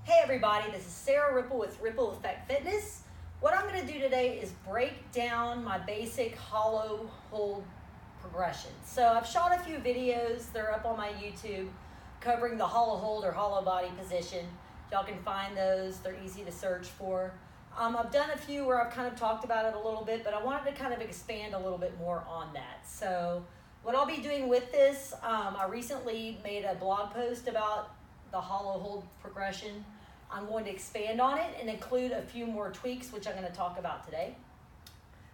Hey everybody, this is Sarah Ripple with Ripple Effect Fitness. What I'm going to do today is break down my basic hollow hold progression. So I've shot a few videos, they're up on my YouTube, covering the hollow hold or hollow body position. Y'all can find those, they're easy to search for. I've done a few where I've kind of talked about it a little bit, but I wanted to kind of expand a little bit more on that. So what I'll be doing with this, I recently made a blog post about the hollow hold progression. I'm going to expand on it and include a few more tweaks, which I'm going to talk about today.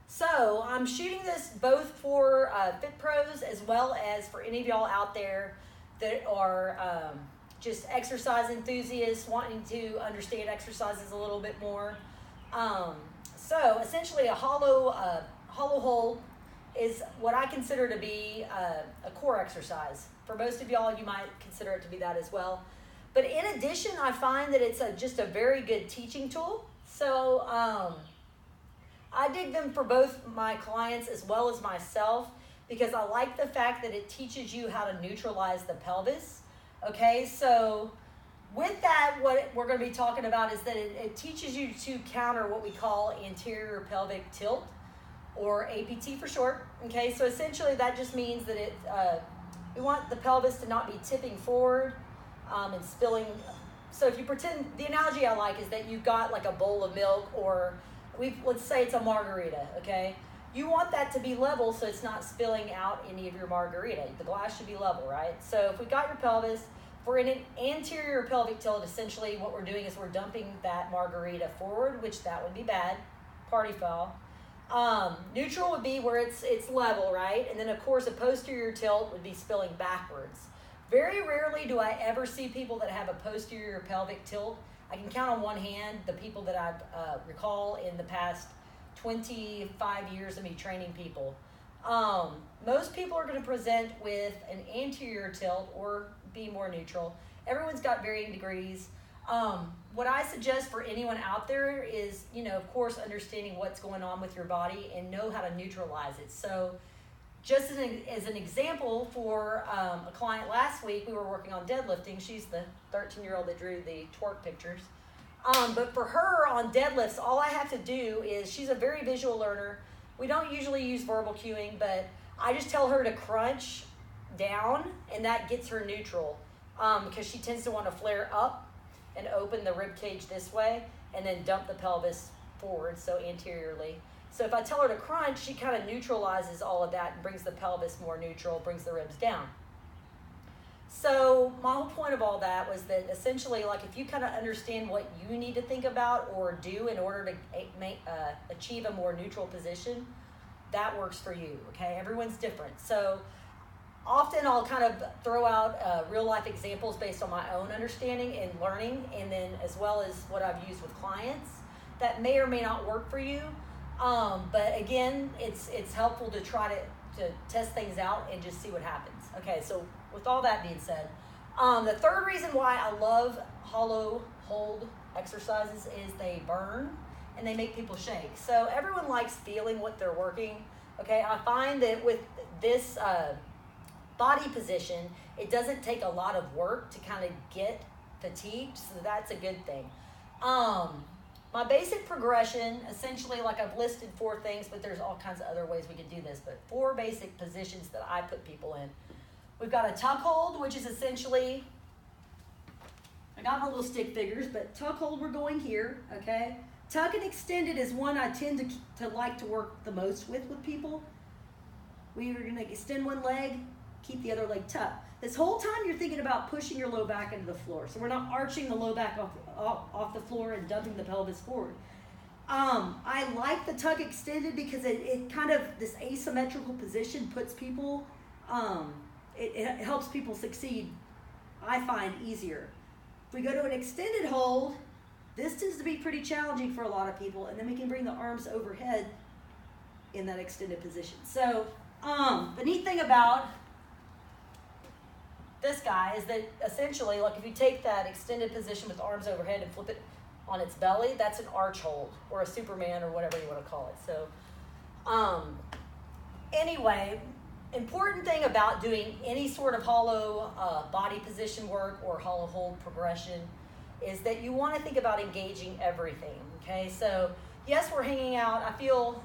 So I'm shooting this both for Fit Pros as well as for any of y'all out there that are just exercise enthusiasts wanting to understand exercises a little bit more. So essentially a hollow hold is what I consider to be a core exercise. For most of y'all, you might consider it to be that as well. But in addition, I find that it's just a very good teaching tool. So I dig them for both my clients as well as myself because I like the fact that it teaches you how to neutralize the pelvis. Okay, so with that, what we're going to be talking about is that it teaches you to counter what we call anterior pelvic tilt, or APT for short. Okay, so essentially that just means that we want the pelvis to not be tipping forward and spilling. So if you pretend, the analogy I like is that you've got like a bowl of milk, or let's say it's a margarita, okay? You want that to be level so it's not spilling out any of your margarita. The glass should be level, right? So if we got your pelvis, if we're in an anterior pelvic tilt, essentially what we're doing is we're dumping that margarita forward, which that would be bad, party foul. Neutral would be where it's level, right? And then of course a posterior tilt would be spilling backwards. Very rarely do I ever see people that have a posterior pelvic tilt. I can count on one hand the people that I recall in the past 25 years of me training people. Most people are going to present with an anterior tilt or be more neutral. Everyone's got varying degrees. What I suggest for anyone out there is, of course, understanding what's going on with your body and know how to neutralize it. So just as an example, for a client last week, we were working on deadlifting. She's the 13-year-old that drew the twerk pictures. But for her on deadlifts, all I have to do is, she's a very visual learner. We don't usually use verbal cueing, but I just tell her to crunch down, and that gets her neutral because she tends to want to flare up and open the rib cage this way and then dump the pelvis forward, so anteriorly. So if I tell her to crunch, she kind of neutralizes all of that and brings the pelvis more neutral, brings the ribs down. So my whole point of all that was that essentially, like, if you kind of understand what you need to think about or do in order to achieve a more neutral position, that works for you, okay? Everyone's different. So often I'll kind of throw out real life examples based on my own understanding and learning, and then as well as what I've used with clients that may or may not work for you. But again, it's helpful to try to test things out and just see what happens. Okay, so with all that being said, the third reason why I love hollow hold exercises is they burn and they make people shake. So everyone likes feeling what they're working. Okay, I find that with this body position, it doesn't take a lot of work to kind of get fatigued, so that's a good thing. My basic progression, essentially, like I've listed 4 things, but there's all kinds of other ways we can do this, but 4 basic positions that I put people in. We've got a tuck hold, which is essentially, I got my little stick figures, but tuck hold, we're going here, okay? Tuck and extended is one I tend to like to work the most with people. We are gonna extend one leg, keep the other leg tucked. This whole time you're thinking about pushing your low back into the floor. So we're not arching the low back off the floor and dumping the pelvis forward. I like the tuck extended because it kind of, this asymmetrical position puts people, it helps people succeed, I find, easier. If we go to an extended hold, this tends to be pretty challenging for a lot of people, and then we can bring the arms overhead in that extended position. So the neat thing about this guy is that essentially, like, if you take that extended position with arms overhead and flip it on its belly, that's an arch hold or a Superman or whatever you want to call it. So anyway, important thing about doing any sort of hollow body position work or hollow hold progression is that you want to think about engaging everything, okay? So yes, we're hanging out. I feel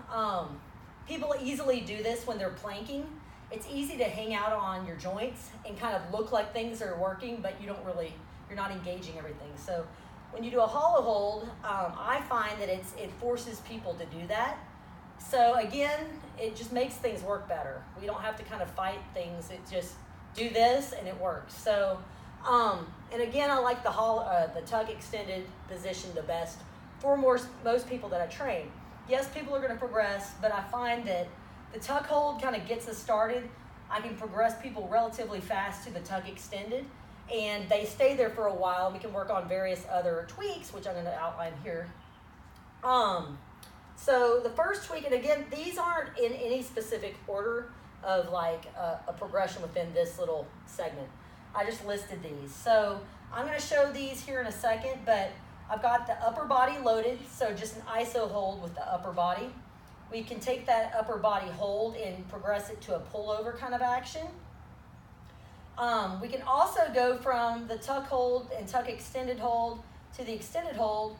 people easily do this when they're planking. It's easy to hang out on your joints and kind of look like things are working, but you're not engaging everything. So when you do a hollow hold, I find that it forces people to do that. So again, it just makes things work better. We don't have to kind of fight things. It just do this and it works. So, and again, I like the tuck extended position the best for most people that I train. Yes, people are going to progress, but I find that the tuck hold kind of gets us started. I can progress people relatively fast to the tuck extended, and they stay there for a while. We can work on various other tweaks, which I'm going to outline here. So the first tweak, and again, these aren't in any specific order of like a progression within this little segment. I just listed these. So I'm going to show these here in a second, but I've got the upper body loaded, so just an iso hold with the upper body. We can take that upper body hold and progress it to a pullover kind of action. We can also go from the tuck hold and tuck extended hold to the extended hold.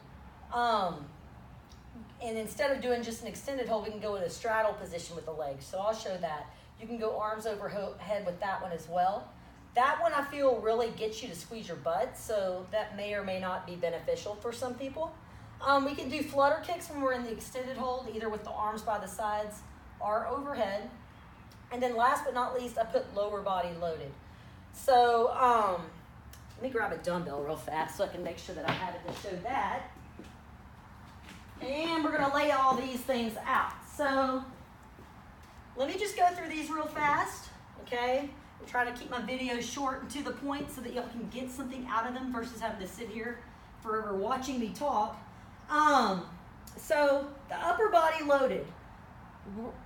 And instead of doing just an extended hold, we can go in a straddle position with the legs. So I'll show that. You can go arms overhead with that one as well. That one I feel really gets you to squeeze your butt, so that may or may not be beneficial for some people. We can do flutter kicks when we're in the extended hold, either with the arms by the sides or overhead. And then last but not least, I put lower body loaded. So let me grab a dumbbell real fast so I can make sure that I have it to show that. And we're going to lay all these things out. So let me just go through these real fast, okay? I'm trying to keep my videos short and to the point so that y'all can get something out of them versus having to sit here forever watching me talk. So the upper body loaded.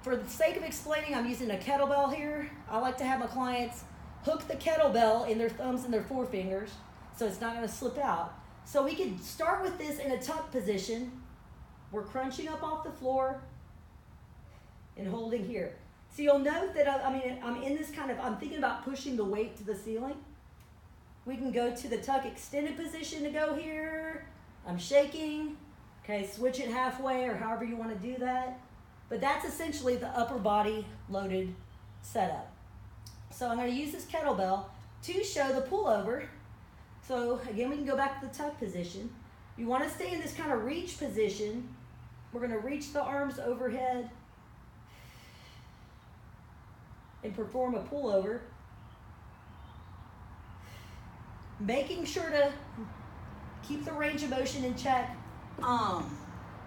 For the sake of explaining, I'm using a kettlebell here. I like to have my clients hook the kettlebell in their thumbs and their forefingers so it's not going to slip out. So we can start with this in a tuck position. We're crunching up off the floor and holding here. So you'll note that I'm in this kind of, I'm thinking about pushing the weight to the ceiling. We can go to the tuck extended position to go here. I'm shaking. Okay, switch it halfway or however you want to do that. But that's essentially the upper body loaded setup. So I'm going to use this kettlebell to show the pullover. So again, we can go back to the tuck position. You want to stay in this kind of reach position. We're going to reach the arms overhead and perform a pullover. Making sure to keep the range of motion in check.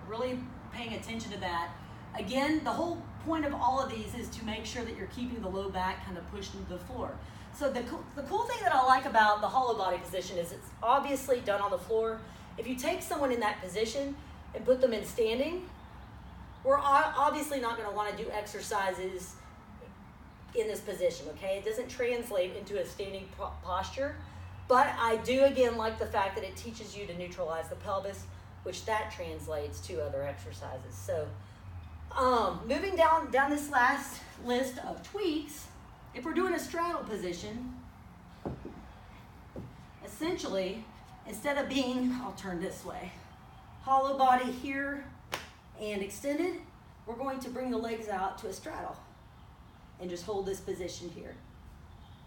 Really paying attention to that. Again, the whole point of all of these is to make sure that you're keeping the low back kind of pushed into the floor. So the cool thing that I like about the hollow body position is it's obviously done on the floor. If you take someone in that position and put them in standing, we're obviously not going to want to do exercises in this position, okay? It doesn't translate into a standing posture, but I do again like the fact that it teaches you to neutralize the pelvis, which that translates to other exercises. So moving down this last list of tweaks, if we're doing a straddle position, essentially, instead of being, I'll turn this way, hollow body here and extended, we're going to bring the legs out to a straddle and just hold this position here.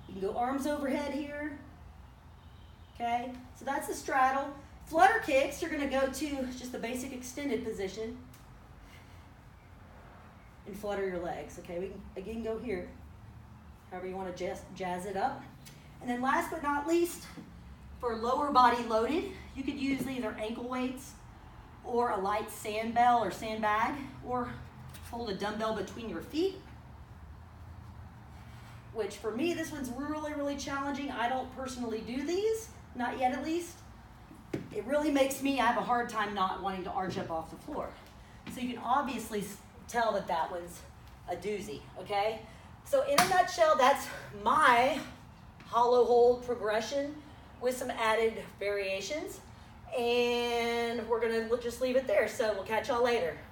You can go arms overhead here, okay? So that's the straddle. Flutter kicks, you're gonna go to just the basic extended position and flutter your legs, okay? We can again go here, however you wanna jazz it up. And then last but not least, for lower body loaded, you could use either ankle weights or a light sandbell or sandbag, or hold a dumbbell between your feet, which for me, this one's really, really challenging. I don't personally do these, not yet at least. It really makes me, I have a hard time not wanting to arch up off the floor. So you can obviously tell that that was a doozy, okay? So in a nutshell, that's my hollow hold progression with some added variations. And we're gonna just leave it there. So we'll catch y'all later.